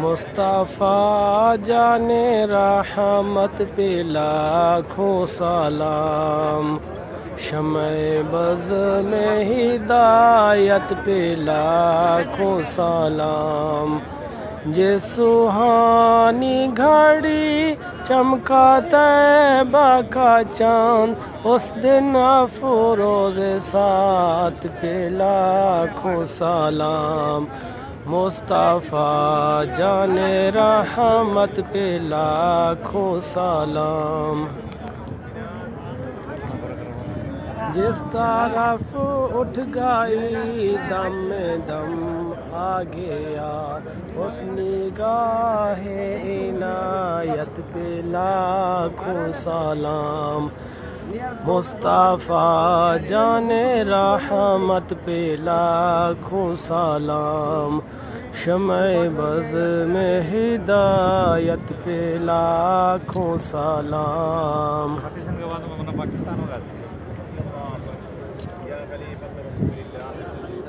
مصطفیٰ جانے رحمت پہ لاکھوں سلام، شمع بز میں ہدایت پہ لاکھوں سلام، جے سہانی گھڑی چمکا طیبہ کا چاند، اس دن افروز سات پہ لاکھوں سلام، مصطفیٰ جانے رحمت پہ لاکھوں سلام، جس طرف اٹھ گئی دم میں دم آ گیا، اس نگاہ عنایت پہ لاکھوں سلام، مصطفیٰ جانے رحمت پہ لاکھوں سلام، شمع بز میں ہدایت پہ لاکھوں سلام۔